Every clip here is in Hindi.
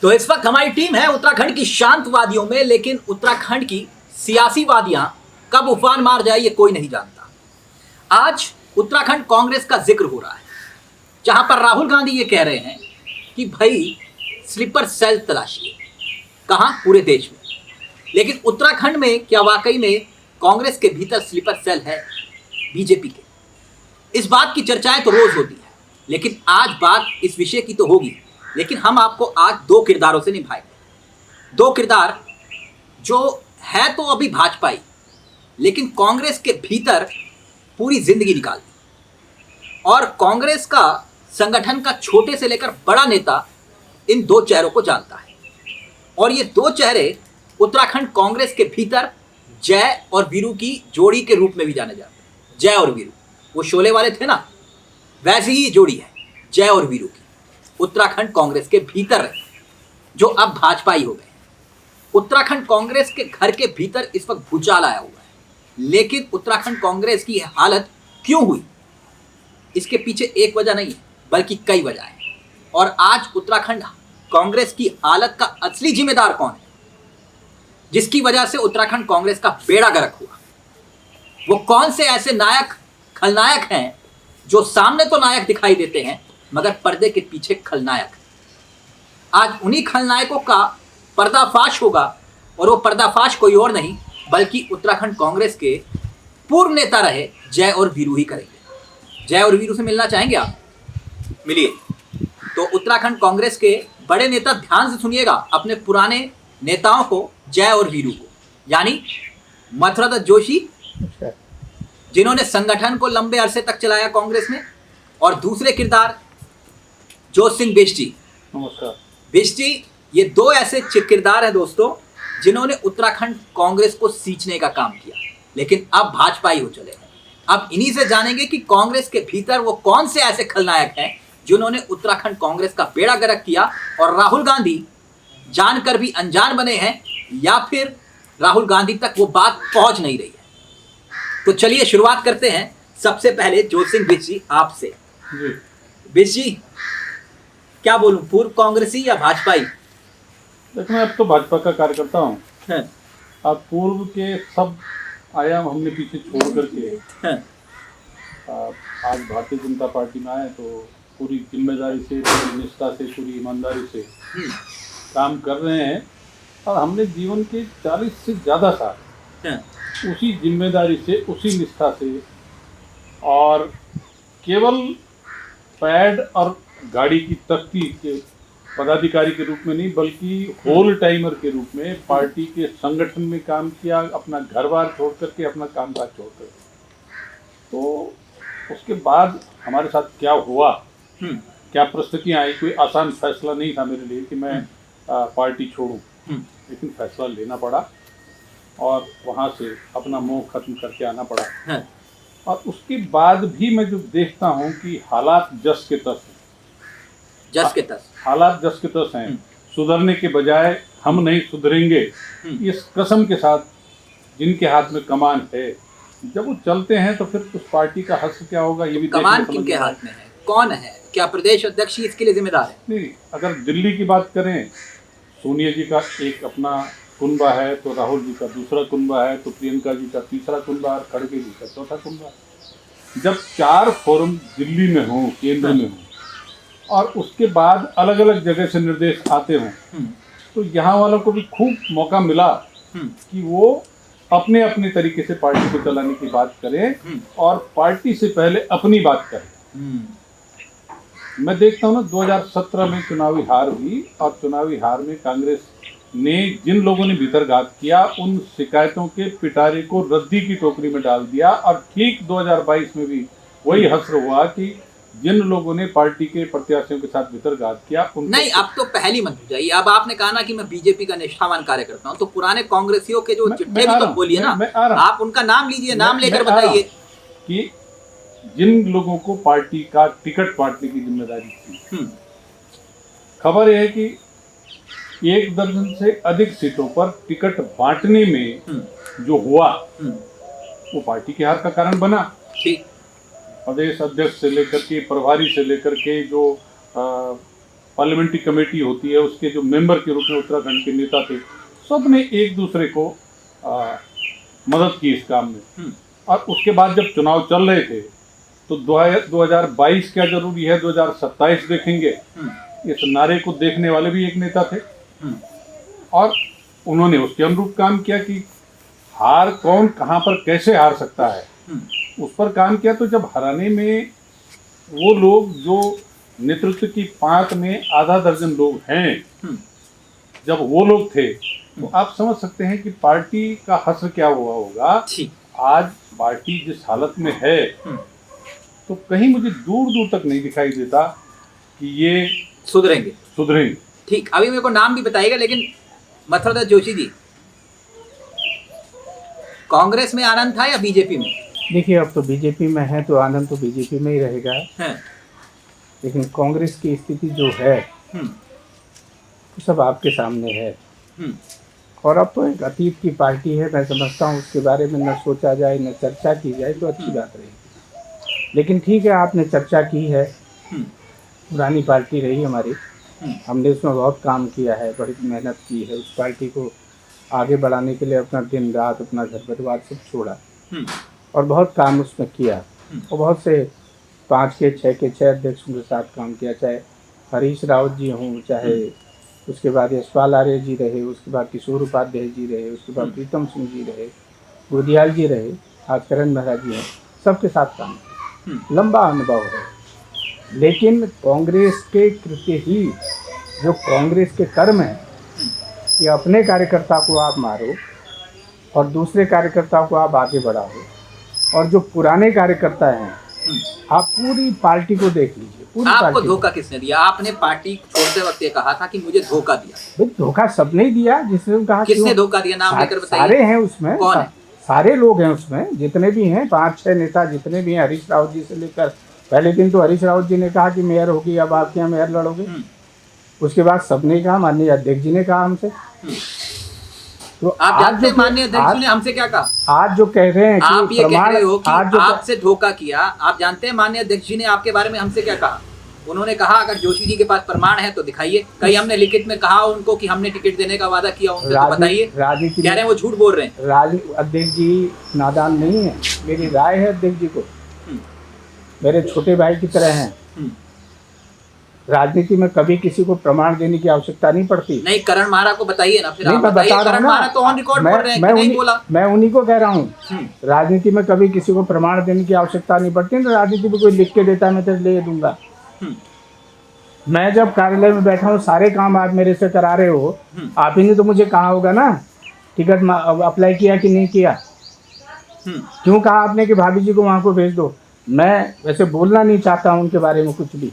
तो इस वक्त हमारी टीम है उत्तराखंड की शांत वादियों में, लेकिन उत्तराखंड की सियासी वादियां कब उफान मार जाए ये कोई नहीं जानता। आज उत्तराखंड कांग्रेस का जिक्र हो रहा है, जहां पर राहुल गांधी ये कह रहे हैं कि भाई स्लीपर सेल तलाशिए। कहां? पूरे देश में। लेकिन उत्तराखंड में क्या वाकई में कांग्रेस के भीतर स्लीपर सेल है बीजेपी के? इस बात की चर्चाएं तो रोज होती है, लेकिन आज बात इस विषय की तो होगी। लेकिन हम आपको आज दो किरदारों से निभाएंगे। दो किरदार जो है तो अभी भाजपाई, लेकिन कांग्रेस के भीतर पूरी जिंदगी निकाल दी। और कांग्रेस का संगठन का छोटे से लेकर बड़ा नेता इन दो चेहरों को जानता है। और ये दो चेहरे उत्तराखंड कांग्रेस के भीतर जय और वीरू की जोड़ी के रूप में भी जाने जाते हैं। जय और वीरू, वो शोले वाले थे ना, वैसी ही जोड़ी है जय और वीरू की उत्तराखंड कांग्रेस के भीतर है, जो अब भाजपाई हो गए। उत्तराखंड कांग्रेस के घर के भीतर इस वक्त भूचाल आया हुआ है। लेकिन उत्तराखंड कांग्रेस की यह हालत क्यों हुई, इसके पीछे एक वजह नहीं है बल्कि कई वजह है। और आज उत्तराखंड कांग्रेस की हालत का असली जिम्मेदार कौन है, जिसकी वजह से उत्तराखंड कांग्रेस का बेड़ा गर्क हुआ? वो कौन से ऐसे नायक खलनायक हैं जो सामने तो नायक दिखाई देते हैं मगर पर्दे के पीछे खलनायक? आज उन्हीं खलनायकों का पर्दाफाश होगा, और वो पर्दाफाश कोई और नहीं बल्कि उत्तराखंड कांग्रेस के पूर्व नेता रहे जय और वीरू ही करेंगे। जय और वीरू से मिलना चाहेंगे आप? मिलिए। तो उत्तराखंड कांग्रेस के बड़े नेता, ध्यान से सुनिएगा, अपने पुराने नेताओं को, जय और वीरू को, यानी मथुरा दत्त जोशी जिन्होंने संगठन को लंबे अरसे तक चलाया कांग्रेस में, और दूसरे किरदार जोत सिंह बिष्ट जी। नमस्कार। बिष्ट जी, ये दो ऐसे किरदार हैं दोस्तों जिन्होंने उत्तराखंड कांग्रेस को सींचने का काम किया, लेकिन अब भाजपाई हो चले हैं। अब इन्हीं से जानेंगे कि कांग्रेस के भीतर वो कौन से ऐसे खलनायक हैं जिन्होंने उत्तराखंड कांग्रेस का बेड़ा गर्क किया, और राहुल गांधी जानकर भी अनजान बने हैं, या फिर राहुल गांधी तक वो बात पहुंच नहीं रही है। तो चलिए शुरुआत करते हैं। सबसे पहले जोत सिंह बिष्ट जी, आपसे। बिष्ट जी, क्या बोलूं, पूर्व कांग्रेसी या भाजपाई? देखो, मैं अब तो भाजपा का कार्यकर्ता हूँ। अब पूर्व के सब आयाम हमने पीछे छोड़ करके आज भारतीय जनता पार्टी में आए, तो पूरी जिम्मेदारी से, पूरी निष्ठा से, पूरी ईमानदारी से काम कर रहे हैं। और हमने जीवन के 40 से ज़्यादा साल उसी जिम्मेदारी से, उसी निष्ठा से, और केवल पैड और गाड़ी की तख्ती के पदाधिकारी के रूप में नहीं बल्कि होल टाइमर के रूप में पार्टी के संगठन में काम किया, अपना घर बार छोड़ करके, अपना कामकाज छोड़ करके। तो उसके बाद हमारे साथ क्या हुआ, क्या परिस्थितियाँ आई, कोई आसान फैसला नहीं था मेरे लिए कि मैं पार्टी छोड़ूं, लेकिन फैसला लेना पड़ा और वहाँ से अपना मोह खत्म करके आना पड़ा। और उसके बाद भी मैं जो देखता हूँ कि हालात जस के तस हैं, जस के तस, हालात जस के तस हैं। सुधरने के बजाय हम नहीं सुधरेंगे, इस कसम के साथ जिनके हाथ में कमान है, जब वो चलते हैं तो फिर उस पार्टी का हश्र क्या होगा ये भी कमान किनके हाथ में है? कौन है? क्या प्रदेश अध्यक्ष इसके लिए जिम्मेदार है? नहीं, अगर दिल्ली की बात करें, सोनिया जी का एक अपना कुनबा है, तो राहुल जी का दूसरा कुनबा है, तो प्रियंका जी का तीसरा कुनबा, और खड़गे जी का चौथा कुनबा। जब 4 फोरम दिल्ली में हों, केंद्र में हों, और उसके बाद अलग अलग जगह से निर्देश आते हों, तो यहाँ वालों को भी खूब मौका मिला कि वो अपने अपने तरीके से पार्टी को चलाने की बात करें, और पार्टी से पहले अपनी बात करें। मैं देखता हूँ ना, 2017 में चुनावी हार हुई, और चुनावी हार में कांग्रेस ने जिन लोगों ने भीतरघात किया, उन शिकायतों के पिटारे को रद्दी की टोकरी में डाल दिया। और ठीक 2022 में भी वही हश्र हुआ कि जिन लोगों ने पार्टी के प्रत्याशियों के साथ भीतरघात किया उनको नहीं, अब तो पहली मत हो जाइए। अब आपने कहा ना कि मैं बीजेपी का निष्ठावान कार्यकर्ता हूँ, तो पुराने कांग्रेसियों के जो चिट्ठे भी तो बोलिए ना, आप उनका नाम लीजिए, नाम लेकर बताइए कि जिन लोगों को पार्टी का टिकट बांटने की जिम्मेदारी थी। खबर यह है कि 1 दर्जन से अधिक सीटों पर टिकट बांटने में जो हुआ वो पार्टी के हार का कारण बना। ठीक, प्रदेश अध्यक्ष से लेकर के, प्रभारी से लेकर के, जो पार्लियामेंट्री कमेटी होती है उसके जो मेंबर के रूप में उत्तराखंड के नेता थे, सब ने एक दूसरे को मदद की इस काम में। और उसके बाद जब चुनाव चल रहे थे तो 2022 क्या जरूरी है, 2027 देखेंगे, इस नारे को देखने वाले भी एक नेता थे। और उन्होंने उसके अनुरूप काम किया कि हार कौन कहाँ पर कैसे हार सकता है, उस पर काम किया। तो जब हराने में वो लोग जो नेतृत्व की पांत में आधा दर्जन लोग हैं, जब वो लोग थे, तो आप समझ सकते हैं कि पार्टी का हश्र क्या हुआ होगा। आज पार्टी जिस हालत में है, तो कहीं मुझे दूर दूर तक नहीं दिखाई देता कि ये सुधरेंगे। ठीक, अभी मेरे को नाम भी बताइएगा, लेकिन मथुरा जोशी जी, कांग्रेस में आनंद था या बीजेपी में? देखिए, अब तो बीजेपी में है तो आनंद तो बीजेपी में ही रहेगा है। लेकिन कांग्रेस की स्थिति जो है तो सब आपके सामने है। और अब तो एक अतीत की पार्टी है, मैं समझता हूँ उसके बारे में न सोचा जाए न चर्चा की जाए तो अच्छी बात रहेगी। लेकिन ठीक है, आपने चर्चा की है, पुरानी पार्टी रही हमारी, हमने उसमें बहुत काम किया है, बड़ी मेहनत की है, उस पार्टी को आगे बढ़ाने के लिए अपना दिन रात, अपना घर परिवार सब छोड़ा और बहुत काम उसमें किया। और बहुत से 5 के 6 अध्यक्षों के साथ काम किया, चाहे हरीश रावत जी हों, चाहे उसके बाद यशपाल आर्य जी रहे, उसके बाद किशोर उपाध्याय जी रहे, उसके बाद प्रीतम सिंह जी रहे, गोदियाल जी रहे, आज करण मेहरा जी हैं, सबके साथ काम किया, लंबा अनुभव है। लेकिन कांग्रेस के कृत्य ही, जो कांग्रेस के कर्म हैं कि अपने कार्यकर्ता को आप मारो और दूसरे कार्यकर्ता को आप आगे बढ़ाओ, और जो पुराने कार्यकर्ता हैं, आप पूरी पार्टी को देख लीजिए। पूरी आपको पार्टी धोखा किसने दिया? आपने पार्टी छोड़ते वक्त ये कहा था कि मुझे धोखा दिया। भाई, धोखा सबने ही दिया, जिसने कहा किसने धोखा दिया, नाम लेकर बताइए। सारे हैं उसमें, कौन है? सारे लोग हैं उसमें, जितने भी हैं 5-6 नेता जितने भी हैं, हरीश रावत जी से लेकर, पहले दिन तो हरीश रावत जी ने कहा कि मेयर होगी, अब आप क्या मेयर लड़ोगे। उसके बाद सबने कहा, माननीय अध्यक्ष जी ने कहा हमसे। तो आप जानते हैं माननीय अध्यक्ष जी ने हमसे क्या कहा? आज जो कह रहे हैं आप कि ये कह रहे हो कि आज जो आपसे धोखा किया, आप जानते हैं माननीय अध्यक्ष जी ने आपके बारे में हमसे क्या कहा? उन्होंने कहा अगर जोशी जी के पास प्रमाण है तो दिखाइए। कहीं हमने लिखित में कहा उनको कि हमने टिकट देने का वादा किया उनसे, तो बताइए। राजनीति कह रहे हैं वो झूठ बोल रहे हैं। अध्यक्ष जी नादान नहीं है, मेरी राय है अध्यक्ष जी को, मेरे छोटे भाई की तरह हैं। राजनीति में कभी किसी को प्रमाण देने की आवश्यकता नहीं पड़ती। नहीं, करण महारा को बताइए ना। फिर नहीं, आप मैं बताइए, बता रहा करण हूं महारा तो ऑन रिकॉर्ड बोल रहे हैं कि नहीं बोला। मैं उन्हीं को कह रहा हूँ, राजनीति में कभी किसी को प्रमाण देने की आवश्यकता नहीं पड़ती। तो राजनीति में कोई लिख के देता है, मैं तेरे ले दूंगा। मैं जब कार्यालय में बैठा हूँ, सारे काम आप मेरे से करा रहे हो, आप ही ने तो मुझे कहा होगा ना टिकट अप्लाई किया कि नहीं किया। क्यों कहा आपने कि भाभी जी को वहाँ को भेज दो? मैं वैसे बोलना नहीं चाहता हूँ उनके बारे में कुछ भी,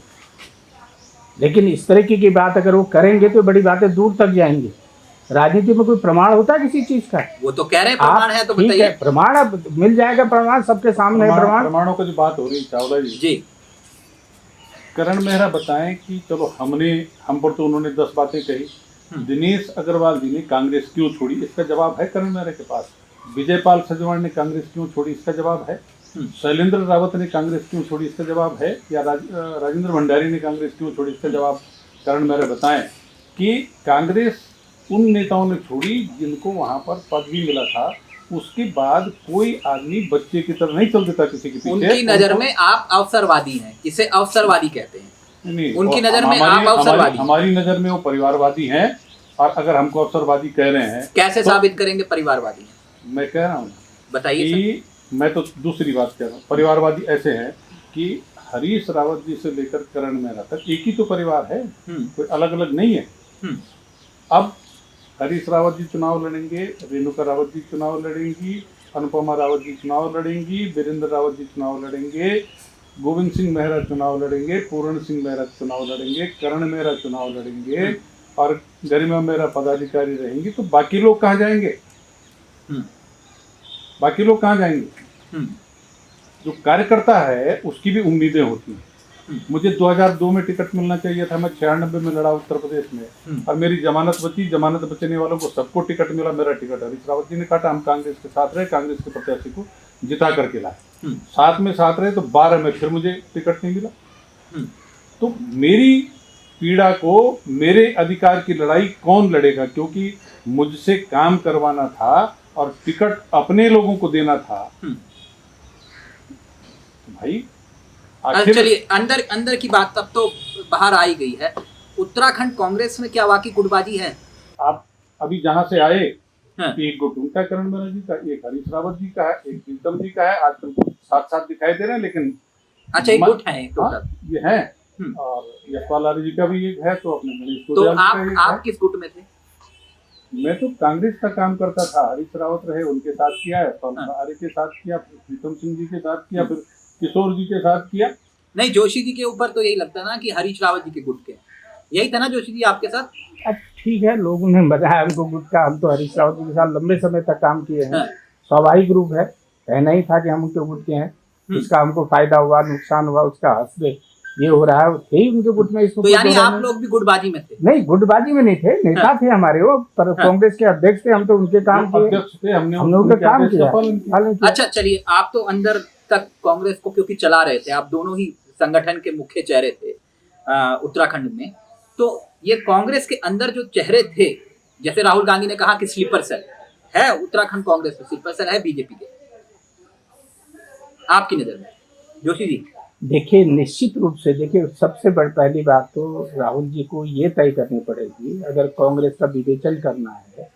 लेकिन इस तरह की बात अगर वो करेंगे तो बड़ी बातें दूर तक जाएंगी। राजनीति में कोई प्रमाण होता है किसी चीज का? वो तो कह रहे हैं प्रमाण है, तो बताइए। प्रमाण अब मिल जाएगा, प्रमाण सबके सामने है। प्रमाणों की जो बात हो रही चावला जी, करण मेहरा बताएं कि चलो हम पर तो उन्होंने 10 बातें कही। दिनेश अग्रवाल जी ने कांग्रेस क्यों छोड़ी, इसका जवाब है करण मेहरा के पास। विजयपाल सजवाण ने कांग्रेस क्यों छोड़ी, इसका जवाब है। शैलेंद्र रावत ने कांग्रेस क्यों छोड़ी, इसका जवाब है। या राजेंद्र भंडारी ने कांग्रेस क्यों छोड़ी, इसका जवाब करण मेहरा बताएं कि कांग्रेस उन नेताओं ने छोड़ी जिनको वहां पर पद भी मिला था। उसके बाद कोई आदमी बच्चे की तरह नहीं चल देता किसी के पीछे। उनकी नजर में आप अवसरवादी हैं, इसे अवसरवादी कहते हैं। नहीं, उनकी नजर में आप अवसरवादी, हमारी नजर में वो परिवारवादी हैं। और अगर हमको अवसरवादी कह रहे हैं, कैसे साबित करेंगे परिवारवादी हैं? मैं कह रहा हूँ बताइए। मैं तो दूसरी बात कह रहा हूँ। परिवारवादी ऐसे हैं कि हरीश रावत जी से लेकर करण मेहरा तक एक ही तो परिवार है, कोई अलग अलग नहीं है। अब हरीश रावत जी चुनाव लड़ेंगे, रेणुका रावत जी चुनाव लड़ेंगी, अनुपमा रावत जी चुनाव लड़ेंगी, वीरेंद्र रावत जी चुनाव लड़ेंगे, गोविंद सिंह मेहरा चुनाव लड़ेंगे, पूर्ण सिंह मेहरा चुनाव लड़ेंगे, करण मेहरा चुनाव लड़ेंगे और गरिमा मेहरा पदाधिकारी रहेंगी। तो बाकी लोग कहाँ जाएंगे? बाकी लोग कहाँ जाएंगे? जो कार्यकर्ता है उसकी भी उम्मीदें होती हैं। मुझे 2002 में टिकट मिलना चाहिए था, मैं 96 में लड़ा उत्तर प्रदेश में, और मेरी जमानत बची। जमानत बचने वालों को सबको टिकट मिला, मेरा टिकट हरीश रावत जी ने काटा। हम कांग्रेस के साथ रहे, कांग्रेस के प्रत्याशी को जिता करके लाए। साथ में साथ रहे तो 12 में फिर मुझे टिकट नहीं मिला। तो मेरी पीड़ा को, मेरे अधिकार की लड़ाई कौन लड़ेगा, क्योंकि मुझसे काम करवाना था और टिकट अपने लोगों को देना था। भाई आखिर चलिए अंदर अंदर की बात तब तो बाहर आई गई है। उत्तराखंड कांग्रेस में क्या वाकई गुटबाजी है? आप अभी जहां से आए, हाँ। एक गुट उनका करण बनर्जी जी का, एक हरीश रावत जी का है, एक प्रीतम जी का है। आजकल साथ साथ दिखाई दे रहे हैं, लेकिन अच्छा एक गुट है हाँ, ये है। और यशपाल आर्य जी का भी एक है, तो अपने गणेश तो गोयल जी का एक आप है। किस गुट में थे? मैं तो कांग्रेस का काम करता था। हरीश रावत रहे, उनके साथ किया है, आर्य के साथ किया, फिर प्रीतम सिंह जी के साथ किया, फिर किशोर जी के साथ किया। नहीं, जोशी जी के ऊपर तो यही लगता ना कि हरीश रावत जी के गुट के, यही था ना जोशी जी आपके साथ? अब ठीक है, लोगों ने बताया हमको गुट का, हम तो हरीश रावत जी के साथ लंबे समय तक काम किए हैं। हाँ। स्वाभाविक रूप है, कहना ही था कि हम उनके गुट के हैं। उसका हमको फायदा हुआ, नुकसान हुआ, उसका हस्बे ये हो रहा है, यही उनके गुट में। इसमें तो यानी आप लोग भी गुटबाजी में थे? नहीं, गुटबाजी में नहीं थे, नेता थे हमारे वो, पर कांग्रेस के अध्यक्ष थे, हम तो उनके काम किए, अध्यक्ष थे, हमने उनका काम किया। अच्छा चलिए, आप तो अंदर तक कांग्रेस को क्योंकि चला रहे थे, आप दोनों ही संगठन के मुख्य चेहरे थे उत्तराखंड में, तो ये कांग्रेस के अंदर जो चेहरे थे, जैसे राहुल गांधी ने कहा कि स्लीपर सेल है उत्तराखंड कांग्रेस में, स्लीपर सेल है बीजेपी के, आपकी नजर में जोशी जी? देखिए, निश्चित रूप से देखिए, सबसे बड़ी पहली बात तो राहुल जी को ये तय करनी पड़ेगी, अगर कांग्रेस का विवेचन करना है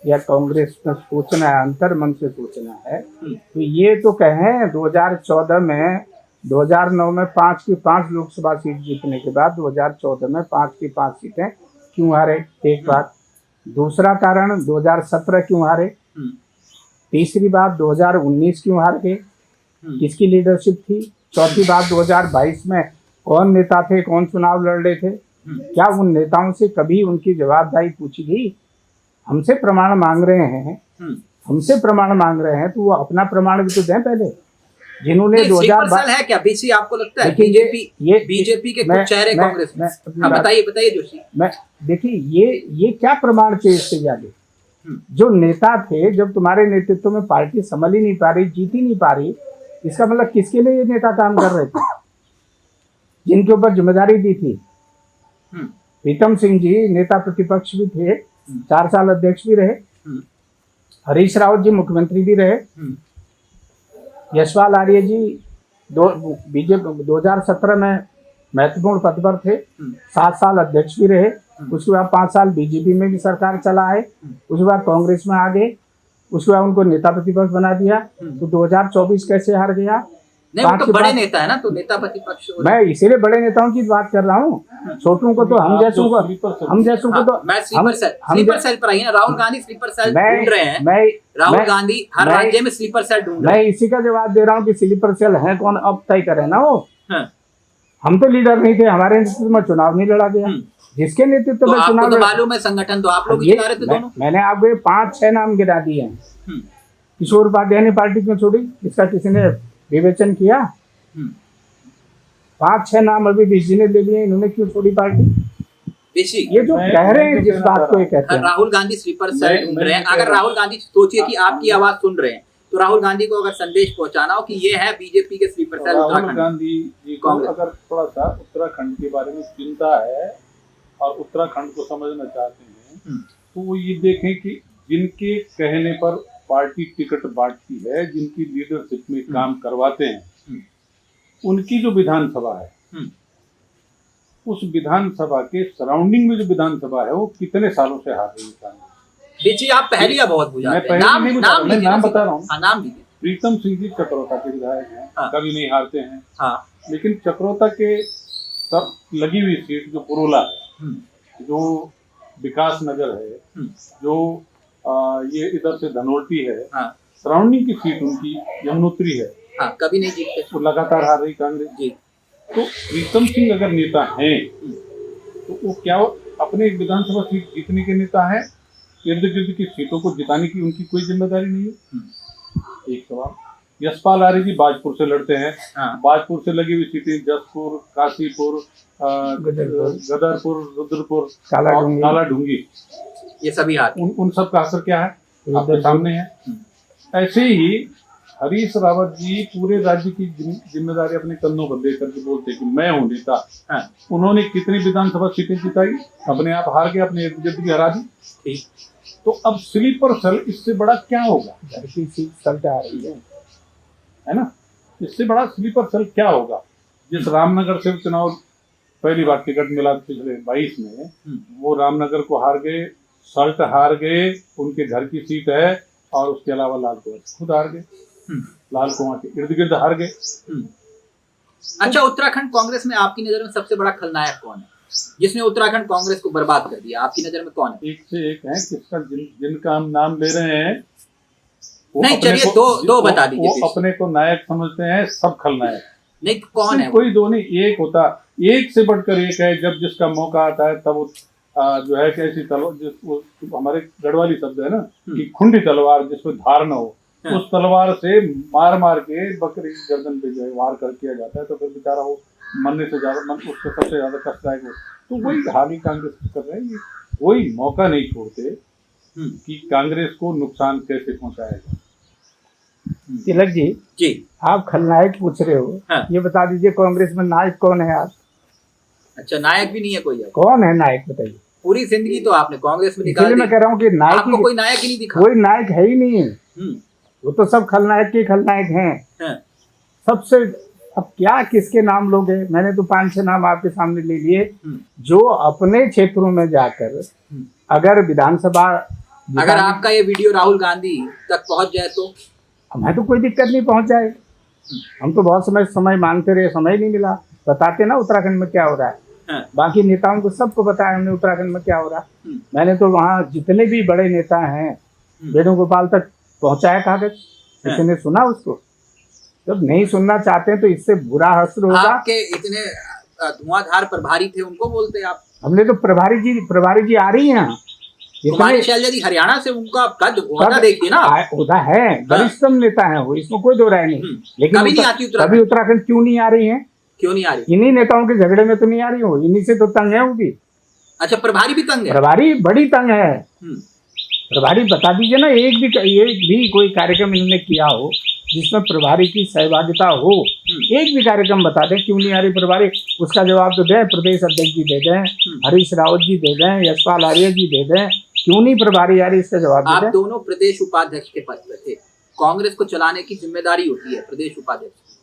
या कांग्रेस में सोचना है, अंतर मन से सोचना है, तो ये तो कहें 2014 में 2009 में 5 की 5 लोकसभा सीट जीतने के बाद 2014 में 5 की 5 सीटें क्यों हारे, एक बात। दूसरा कारण 2017 क्यों हारे, तीसरी बात 2019 क्यों हार गए, किसकी लीडरशिप थी, चौथी बात 2022 में कौन नेता थे, कौन चुनाव लड़ रहे थे, क्या उन नेताओं से कभी उनकी जवाबदारी पूछी गई? हमसे प्रमाण मांग रहे हैं, हमसे प्रमाण मांग रहे हैं, तो वो अपना प्रमाण भी तो दें पहले। जिन्होंने 2022 है क्या बीसी, आपको लगता है बीजेपी के कुछ चेहरे कांग्रेस में? बताइए जोशी। देखिए, ये क्या प्रमाण थे इससे ज्यादा? जो नेता थे, जब तुम्हारे नेतृत्व में पार्टी संभल ही नहीं पा रही, जीत ही नहीं पा रही, इसका मतलब किसके लिए ये नेता काम कर रहे थे, जिनके ऊपर जिम्मेदारी दी थी? प्रीतम सिंह जी नेता प्रतिपक्ष भी थे, 4 साल अध्यक्ष भी रहे, हरीश रावत जी मुख्यमंत्री भी रहे, यशपाल आर्य जी बीजेपी 2017 में महत्वपूर्ण पद पर थे, 7 साल अध्यक्ष भी रहे, उसके बाद 5 साल बीजेपी में भी सरकार चला है, उसके बाद कांग्रेस में आ गए, उसके बाद उनको नेता प्रतिपक्ष बना दिया, तो 2024 कैसे हार गया? नहीं, वो तो बड़े नेता है ना, तो नेता प्रतिपक्ष। मैं इसीलिए बड़े नेताओं की बात कर रहा हूँ, छोटों को तो हम जैसों को तो मैं स्लीपर सेल पर आई ना, राहुल गांधी स्लीपर सेल ढूंढ रहे हैं, राहुल गांधी हर राज्य में स्लीपर सेल ढूंढ रहे हैं। मैं इसी का जवाब दे रहा हूँ कि स्लीपर सेल है कौन, अब तय करे ना वो। हम तो लीडर नहीं थे, हमारे नेतृत्व में चुनाव नहीं लड़ा गया, जिसके नेतृत्व में चुनाव तो मालूम है संगठन तो आप लोग गिरा रहे थे दोनों। मैंने आपको 5-6 नाम गिरा दिए हैं। किशोर उपाध्याय ने पार्टी क्यों छोड़ी, इसका किसी ने विवेचन किया? 5-6 नाम अभी बीसी ने ले लिए, इन्होंने क्यों छोड़ी पार्टी? ये जो कह रहे हैं, जिस बात को ये कहते हैं, राहुल गांधी स्लीपर सेल ढूंढ रहे हैं। अगर राहुल गांधी सोचिए कि आपकी आवाज सुन रहे हैं, तो राहुल गांधी को अगर संदेश पहुंचाना हो कि ये है बीजेपी के स्लीपर सेल उत्तराखंड, राहुल गांधी जी को अगर थोड़ा सा उत्तराखंड के बारे में चिंता है और उत्तराखंड को समझना चाहते हैं, तो वो ये देखें कि जिनके कहने पर पार्टी टिकट बांटती है, जिनकी लीडरशिप में काम करवाते हैं, उनकी जो विधानसभा है, उस विधानसभा के सराउंडिंग में जो विधानसभा है, वो कितने सालों से हार रही है। देखिए, आप पहलिया बहुत बुझाते हैं। नाम बता रहा हूँ, नाम लीजिए। प्रीतम सिंह जी चक्रोता के विधायक हैं, कभी नहीं हारते हैं। लेकिन चक्रोता के तब लगी हुई सीट जो पुरोला है, जो विकास नगर है, जो ये इधर से धनोल्टी है, सराउंडिंग की सीट उनकी यमुनोत्री है, कभी नहीं जीतते, तो लगातार हार रही कांग्रेस जी। तो प्रीतम सिंह अगर नेता हैं, तो वो क्या अपने विधानसभा सीट जीतने के नेता है? इर्द गिर्द की सीटों को जिताने की उनकी कोई जिम्मेदारी नहीं है। एक सवाल। यशपाल आर्य जी बाजपुर से लड़ते हैं, बाजपुर से लगी हुई सीटें जसपुर, काशीपुर, गदरपुर, रुद्रपुर, काला ढूंगी, ये सभी हार। उन सब का असर क्या है आपके सामने है। ऐसे ही हरीश रावत जी पूरे राज्य की जिम्मेदारी अपने कंधों पर लेकर के बोलते कि मैं हूँ नेता। हाँ। उन्होंने कितनी विधानसभा सीटें जिताई, अपने आप हार के अपने इर्द गिर्द भी हरा दी। ठीक। तो अब स्लीपर सेल इससे बड़ा क्या होगा? घर की सीट सल्ट आ रही है ना, इससे बड़ा स्लीपर सेल क्या होगा? जिस रामनगर से चुनाव पहली बार टिकट मिला पिछले 22 में, वो रामनगर को हार गए, सल्ट हार गए, उनके घर की सीट है, और उसके अलावा लाल कुआं खुद हार गए, लाल कुआं के इर्द गिर्द हार गए। अच्छा, उत्तराखंड कांग्रेस में आपकी नजर में सबसे बड़ा खलनायक कौन है, जिसने उत्तराखंड कांग्रेस को बर्बाद कर दिया? आपकी नजर में कौन है? एक से एक है, किसका जिनका हम नाम ले रहे हैं नहीं, चलिए दो बता दीजिए। वो अपने को नायक समझते हैं, सब खलनायक। नहीं, कौन है? कोई दो नहीं, एक होता, एक से बढ़कर एक है। जब जिसका मौका आता है तब जो है कैसी तलवार, हमारे गढ़वाली शब्द है ना कि खुंडी तलवार जिसमें धार न हो, उस तलवार से मार मार के बकरी गर्दन पे जो है वार कर किया जाता है, तो फिर बेचारा वो मरने से ज्यादा उससे सबसे ज्यादा कष्टदायक हो। तो वही हाल ही कांग्रेस कर रहे हैं, वही मौका नहीं छोड़ते कि कांग्रेस को नुकसान कैसे पहुंचाएगा। तिलक जी, आप खलनायक पूछ रहे हो। हाँ। ये बता दीजिए कांग्रेस में नायक कौन है आप? अच्छा, नायक भी नहीं है कोई? कौन है नायक बताइए? पूरी जिंदगी तो आपने कांग्रेस में निकाल दी। मैं कह रहा हूँ कि नायक आपको कोई नायक ही नहीं दिखा। कोई नायक है ही नहीं है। वो तो सब खलनायक के खलनायक हैं। सबसे अब क्या किसके नाम लोगे? मैंने तो 5-6 नाम आपके सामने ले लिए, जो अपने क्षेत्रों में जाकर अगर विधानसभा, अगर आपका ये वीडियो राहुल गांधी तक पहुंच जाए तो हमें तो कोई दिक्कत नहीं पहुंच जाए। हम तो बहुत समय मांगते रहे, समय नहीं मिला। बताते ना उत्तराखंड में क्या हो रहा है। बाकी नेताओं को सबको बताया हमने उत्तराखंड में क्या हो रहा है। मैंने तो वहाँ जितने भी बड़े नेता हैं वेणुगोपाल तक पहुंचाया कागज, किसी ने सुना उसको? जब नहीं सुनना चाहते हैं तो इससे बुरा हश्र होगा। आपके इतने धुआंधार प्रभारी थे, उनको बोलते आप? हमने तो प्रभारी जी आ रही हैं कुमारी शैलजा जी हरियाणा से, उनका कद ओहदा देखिए ना, ओहदा है, वरिष्ठतम नेता है वो, इसमें कोई दो राय नहीं। लेकिन कभी नहीं आती कभी उत्तराखंड क्यों नहीं आ रही है? क्यों नहीं आ रही? इन्हीं नेताओं के झगड़े में तो नहीं आ रही हो, इन्हीं से तो तंग है वो भी। अच्छा, प्रभारी भी तंग है? प्रभारी बड़ी तंग है। प्रभारी बता दीजिए ना, एक भी कोई कार्यक्रम इन्होंने किया हो जिसमें प्रभारी की सहभागिता हो, एक भी कार्यक्रम बता दें क्यों नहीं आ रही प्रभारी। उसका जवाब तो दें, प्रदेश अध्यक्ष जी दे दें, हरीश रावत जी दे दें, यशपाल आर्य जी दे दें, क्यों नहीं प्रभारी आ रही, इसका जवाब दे दें। आप दोनों प्रदेश उपाध्यक्ष के पद पर थे, कांग्रेस को चलाने की जिम्मेदारी होती है प्रदेश उपाध्यक्ष,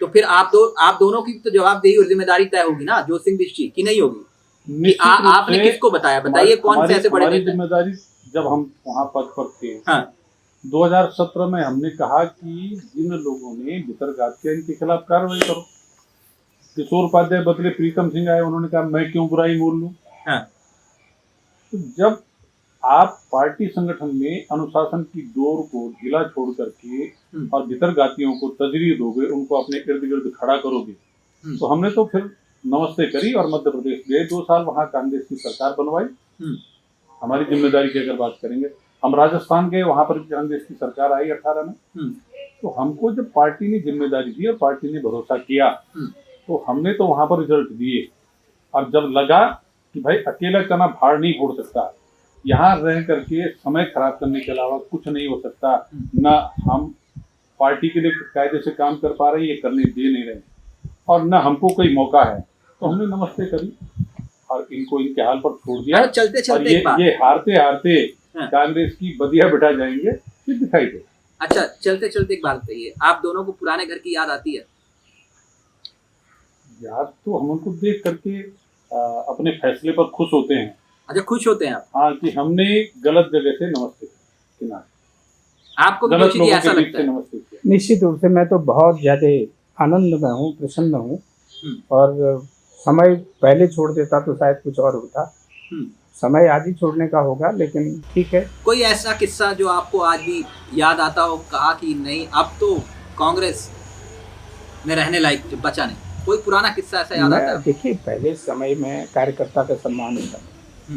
तो फिर आप दोनों की तो जवाबदेही और जिम्मेदारी तय होगी ना, जोत सिंह बिष्ट की नहीं होगी? आपने किसको बताया? बताइए कौन से ऐसे बड़े जिम्मेदारी। जब हम वहाँ पद पर थे 2017 में हमने कहा कि जिन लोगों ने भितरघात किया इनके खिलाफ कार्रवाई करो। किशोर उपाध्याय बदले प्रीतम सिंह आए, उन्होंने कहा मैं क्यों बुराई मोल लूं। तो जब आप पार्टी संगठन में अनुशासन की डोर को ढीला छोड़ करके और भीतरघातियों को तजरीज दोगे, उनको अपने इर्द गिर्द खड़ा करोगे, तो हमने तो फिर नमस्ते करी और मध्य प्रदेश गए, 2 साल वहां कांग्रेस की सरकार बनवाई। हमारी जिम्मेदारी की अगर बात करेंगे, हम राजस्थान गए, वहां पर कांग्रेस की सरकार आई 18 में। तो हमको जब पार्टी ने जिम्मेदारी दी और पार्टी ने भरोसा किया, तो हमने तो वहां पर रिजल्ट दिए। और जब लगा कि भाई अकेला चना भाड़ नहीं फोड़ सकता, यहाँ रह करके समय खराब करने के अलावा कुछ नहीं हो सकता, न हम पार्टी के लिए कायदे से काम कर पा रहे, ये करने दे नहीं रहे, और न हमको कोई मौका है, तो हमने नमस्ते करी और इनको इनके हाल पर छोड़ दिया। चलते चलते ये हारते हारते कांग्रेस की बदिया बिठा जाएंगे, फिर दिखाई दे। अच्छा, चलते चलते एक बात बताइए, आप दोनों को पुराने घर की याद आती है? याद तो हम उनको देख करके अपने फैसले पर खुश होते हैं। अच्छा, खुश होते हैं आप? हाँ, कि हमने गलत जगह से नमस्ते किया। आपको भी कुछ ऐसा लगता है? नमस्ते किया। निश्चित रूप से मैं तो बहुत ज्यादा आनंद में हूँ, प्रसन्न हूँ, और समय पहले छोड़ देता तो शायद कुछ और होता। समय आज ही छोड़ने का होगा, लेकिन ठीक है। कोई ऐसा किस्सा जो आपको आज भी याद आता हो, कहा कि नहीं अब तो कांग्रेस में रहने लायक बचा नहीं, कोई पुराना किस्सा ऐसा याद आता है? देखिए, पहले समय में कार्यकर्ता का सम्मान होता था,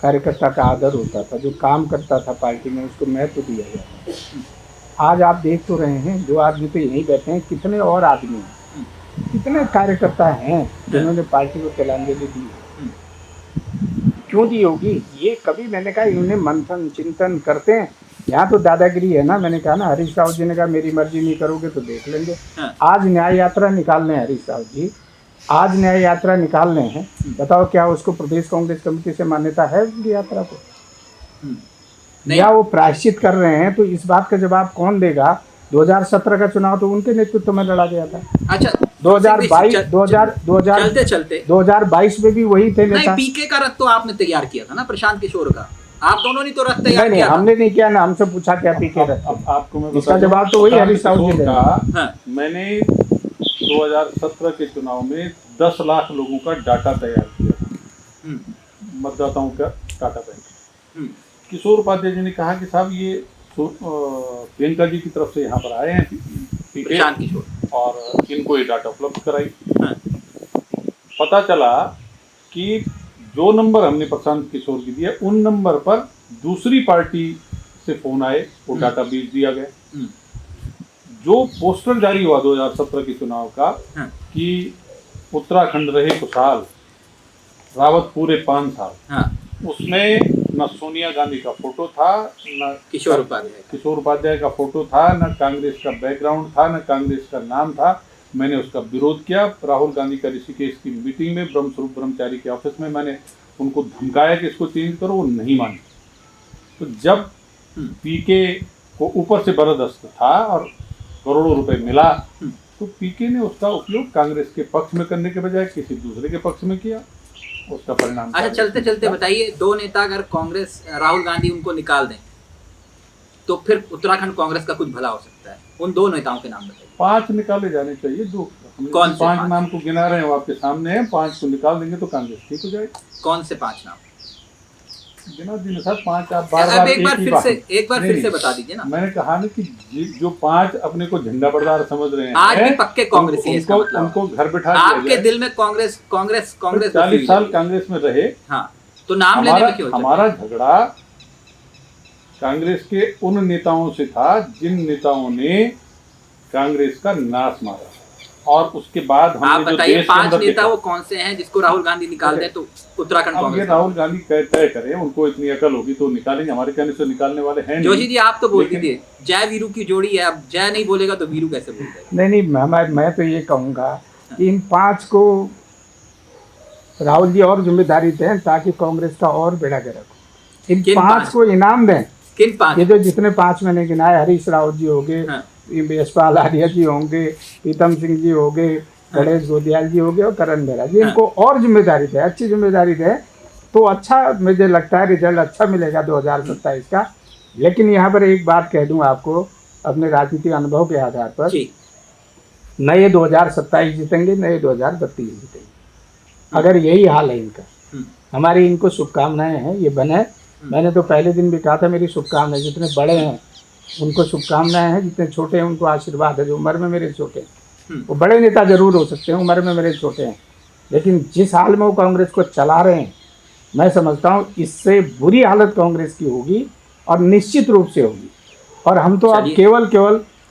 कार्यकर्ता का आदर होता था, जो काम करता था पार्टी में उसको महत्व दिया जाता था। आज आप देख तो रहे हैं, जो आदमी तो यहीं बैठे हैं, कितने और आदमी हैं, कितने कार्यकर्ता हैं जिन्होंने पार्टी को तिलांजलि दी। क्यों दी होगी? ये कभी मैंने कहा इन्होंने मंथन चिंतन करते हैं यहाँ तो दादागिरी है ना। मैंने कहा ना, हरीश रावत जी ने कहा मेरी मर्जी नहीं करोगे तो देख लेंगे। आज न्याय यात्रा निकालने हैं हरीश रावत जी, आज न्याय यात्रा निकालने हैं। बताओ क्या उसको प्रदेश कांग्रेस कमेटी से मान्यता है उनकी यात्रा को? या वो प्रायश्चित कर रहे हैं? तो इस बात का जवाब कौन देगा? 2017 का चुनाव तो उनके नेतृत्व में लड़ा गया था। अच्छा, 2022 में भी वही थे नेता। पीके का रथ तो आपने तैयार किया था ना, प्रशांत किशोर का। आप दोनों ने तो रथ तैयार किया। हमने नहीं किया ना, हमसे पूछा क्या पीके रथ। आपको मैं इसका जवाब तो वही हरीश रावत जी का। मैंने 2017 के चुनाव में 10 लाख लोगों का डाटा तैयार किया, मतदाताओं का डाटा बैंक। किशोर उपाध्याय जी ने कहा कि साहब ये प्रियंका जी की तरफ से यहाँ पर आए हैं प्रशांत किशोर, और इनको ये डाटा उपलब्ध कराई। पता चला कि जो नंबर हमने प्रशांत किशोर की दिया, उन नंबर पर दूसरी पार्टी से फोन आए, वो डाटा बेच दिया गया। जो पोस्टर जारी हुआ 2017 के चुनाव का कि उत्तराखंड रहे खुशहाल, रावत पूरे 5 साल, उसमें न सोनिया गांधी का फोटो था, न किशोर उपाध्याय का फोटो था, न कांग्रेस का बैकग्राउंड था, न कांग्रेस का नाम था। मैंने उसका विरोध किया। राहुल गांधी का ऋषिकेश की मीटिंग में ब्रह्मस्वरूप ब्रह्मचारी के ऑफिस में मैंने उनको धमकाया कि इसको चेंज करो, वो नहीं माने। तो जब पीके को ऊपर से बरदस्त था और करोड़ों रुपए मिला, तो पीके ने उसका उपयोग कांग्रेस के पक्ष में करने के बजाय किसी दूसरे के पक्ष में किया। उसका परिणाम। अच्छा, चलते चलते बताइए, दो नेता अगर कांग्रेस, राहुल गांधी उनको निकाल दें तो फिर उत्तराखंड कांग्रेस का कुछ भला हो सकता है? उन दो नेताओं के नाम बताइए। 5 निकाले जाने चाहिए। दो कौन से 5 नाम को गिना रहे हैं, वो आपके सामने हैं। 5 को निकाल देंगे तो कांग्रेस ठीक हो जाएगी। कौन से 5 नाम? गिना दिन साहब 5 आप बार-बार एक बार फिर से बता दीजिए ना। मैंने कहा ना कि जो 5 अपने को झंडा बरदार समझ रहे हैं, आज भी पक्के कांग्रेसी हैं, इसका मतलब उनको घर बिठा दिया आपके जाए। दिल में कांग्रेस 40 साल कांग्रेस में रहे। हाँ, तो नाम लेने में क्यों? हमारा झगड़ा कांग्रेस के उन नेताओं से था जिन नेताओं ने कांग्रेस का नाश मारा, और उसके बाद आप बताइए 5 नेता वो कौन से हैं जिसको राहुल गांधी निकाल दे तो उत्तराखंड कांग्रेस? राहुल गांधी तय करें, उनको इतनी अकल होगी तो निकालेंगे। हमारे कहने से निकालने वाले हैं। जोशी जी आप तो बोल दीजिए, जय वीरू की जोड़ी है, अब जय नहीं बोलेगा तो वीरू कैसे बोलेगा? नहीं, मैं तो ये कहूँगा कि इन 5 को राहुल जी और जिम्मेदारी दें ताकि कांग्रेस का और बेड़ा गर्क हो। इन 5 को इनाम दें। किन 5? ये जो जितने 5 मैंने गिनाए, हरीश रावत जी हो गए, यशपाल आर्य जी होंगे, प्रीतम सिंह जी हो गए, गणेश गोदियाल जी हो गए और करण बेरा जी, इनको और जिम्मेदारी दे, अच्छी जिम्मेदारी दे तो अच्छा, मुझे लगता है रिजल्ट अच्छा मिलेगा 2027 का। लेकिन यहाँ पर एक बात कह दूँ आपको अपने राजनीतिक अनुभव के आधार पर, नए 2027 जीतेंगे, नए 2032 जीतेंगे। अगर यही हाल है इनका, हमारी इनको शुभकामनाएं हैं, ये बने। मैंने तो पहले दिन भी कहा था मेरी शुभकामनाएं, जितने बड़े हैं उनको शुभकामनाएं हैं, जितने छोटे हैं उनको आशीर्वाद है। जो उम्र में मेरे छोटे हैं, वो बड़े नेता जरूर हो सकते हैं, उम्र में मेरे छोटे हैं, लेकिन जिस हाल में वो कांग्रेस को चला रहे हैं, मैं समझता हूँ इससे बुरी हालत कांग्रेस की होगी और निश्चित रूप से होगी। और हम तो अब केवल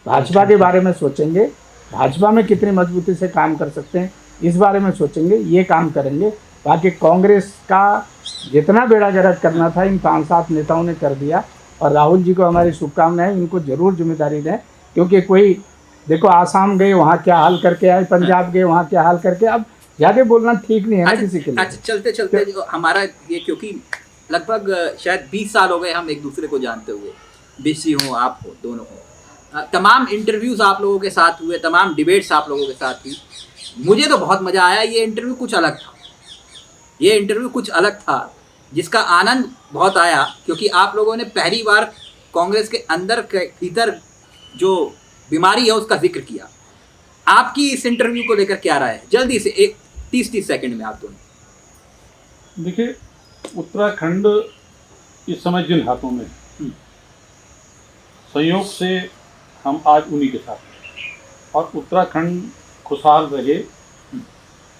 भाजपा के बारे में सोचेंगे, भाजपा में कितनी मजबूती से काम कर सकते हैं इस बारे में सोचेंगे, ये काम करेंगे। बाकी कांग्रेस का जितना बेड़ा गर्क करना था इन 5-7 नेताओं ने कर दिया। और राहुल जी को हमारी शुभकामनाएं, इनको जरूर जिम्मेदारी दें, क्योंकि कोई देखो आसाम गए वहाँ क्या हाल करके आए, पंजाब गए वहाँ क्या हाल करके, अब ज़्यादा बोलना ठीक नहीं है ना किसी के लिए। अच्छा, चलते चलते हमारा ये, क्योंकि लगभग शायद 20 साल हो गए हम एक दूसरे को जानते हुए, बीसी हो आप हो, दोनों हो, तमाम इंटरव्यूज़ आप लोगों के साथ हुए, तमाम डिबेट्स आप लोगों के साथ हुई। मुझे तो बहुत मज़ा आया। ये इंटरव्यू कुछ अलग था, जिसका आनंद बहुत आया, क्योंकि आप लोगों ने पहली बार कांग्रेस के अंदर के भीतर जो बीमारी है उसका जिक्र किया। आपकी इस इंटरव्यू को लेकर क्या राय है? जल्दी से एक 30 सेकंड में आप दोनों। देखिए, उत्तराखंड इस समय जिन हाथों में है, संयोग से हम आज उन्हीं के साथ हैं, और उत्तराखंड खुशहाल रहे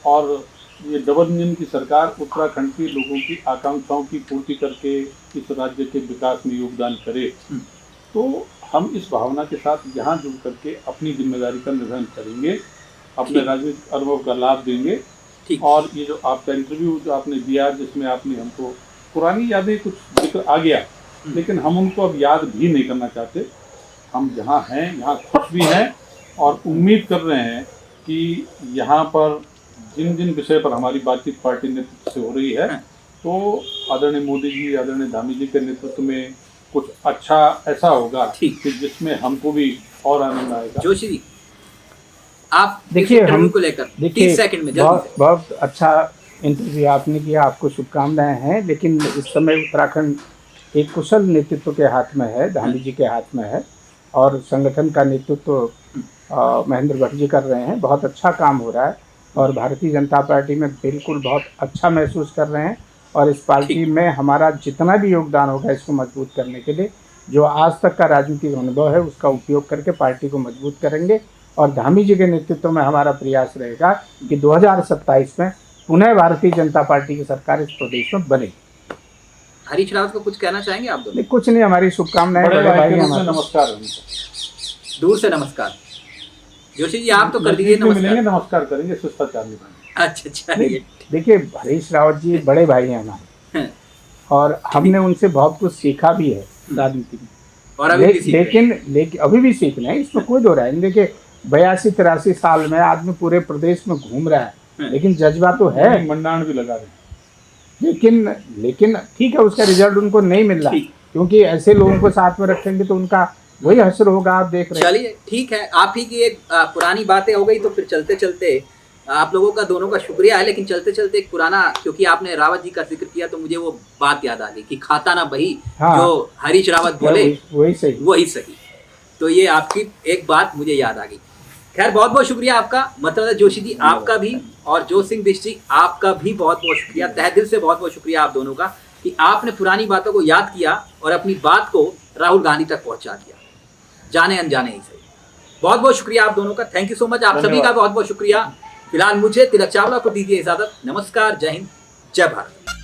और ये डबल इंजन की सरकार उत्तराखंड के लोगों की आकांक्षाओं की पूर्ति करके इस राज्य के विकास में योगदान करे, तो हम इस भावना के साथ यहाँ जुड़ करके अपनी जिम्मेदारी का निर्वहन करेंगे, अपने राजनीतिक अनुभव का लाभ देंगे। और ये जो आपका इंटरव्यू जो आपने दिया, जिसमें आपने हमको पुरानी यादें कुछ जिक्र आ गया, लेकिन हम उनको अब याद भी नहीं करना चाहते। हम जहाँ हैं यहाँ खुश भी हैं और उम्मीद कर रहे हैं कि यहाँ पर जिन जिन विषय पर हमारी बातचीत पार्टी नेतृत्व से हो रही है तो आदरणीय मोदी जी, आदरणीय धामी जी के नेतृत्व में कुछ अच्छा ऐसा होगा कि जिसमें हमको भी और आनंद आएगा। जोशी जी, आप देखिए हम को लेकर देखिए 30 सेकंड में बहुत अच्छा इंटरव्यू आपने किया, आपको शुभकामनाएं हैं। लेकिन इस समय उत्तराखंड एक कुशल नेतृत्व के हाथ में है, धामी जी के हाथ में है और संगठन का नेतृत्व महेंद्र भट्ट जी कर रहे हैं। बहुत अच्छा काम हो रहा है और भारतीय जनता पार्टी में बिल्कुल बहुत अच्छा महसूस कर रहे हैं और इस पार्टी में हमारा जितना भी योगदान होगा इसको मजबूत करने के लिए, जो आज तक का राजनीतिक अनुभव है उसका उपयोग करके पार्टी को मजबूत करेंगे और धामी जी के नेतृत्व में हमारा प्रयास रहेगा कि 2027 में पुनः भारतीय जनता पार्टी की सरकार इस प्रदेश में बनेगी। हरीश रावत को कुछ कहना चाहेंगे आप दोनों? कुछ नहीं, हमारी शुभकामनाएं। बड़े भाई के रूप में नमस्कार। दूर से नमस्कार। जोशी जी आप तो कर दीजिए नमस्कार। मिलेंगे नमस्कार करेंगे, शिष्टाचार निभाएंगे। अच्छा चलिए। देखिए हरीश रावत जी बड़े भाई हैं हमारे और हमने उनसे बहुत कुछ सीखा भी है राजनीति में और अभी भी लेकिन अभी भी सीख रहे हैं, इसमें कोई दो राय नहीं। देखिए 82-83 साल में आदमी पूरे प्रदेश में घूम रहा है लेकिन जज्बा तो है, मंडाण भी लगा रहे, लेकिन ठीक है उसका रिजल्ट उनको नहीं मिल रहा क्योंकि ऐसे लोगों को साथ में रखेंगे तो उनका वही असर होगा। आप देख रहे हैं। चलिए ठीक है, आप ही की एक पुरानी बातें हो गई तो फिर चलते चलते आप लोगों का दोनों का शुक्रिया है, लेकिन चलते चलते एक पुराना, क्योंकि आपने रावत जी का जिक्र किया तो मुझे वो बात याद आ गई कि खाता ना बही। हाँ, जो हरीश रावत बोले वही सही। तो ये आपकी एक बात मुझे याद आ गई। खैर बहुत बहुत शुक्रिया आपका, मतलब जोशी जी आपका भी और जोत सिंह बिष्ट जी आपका भी बहुत बहुत शुक्रिया, तहे दिल से बहुत बहुत शुक्रिया आप दोनों का कि आपने पुरानी बातों को याद किया और अपनी बात को राहुल गांधी तक पहुंचा दिया, जाने अनजाने ही सही। बहुत बहुत शुक्रिया आप दोनों का, थैंक यू सो मच। आप सभी का बहुत बहुत शुक्रिया। फिलहाल मुझे तिलक चावला को दीजिए इजाजत। नमस्कार, जय हिंद, जय भारत।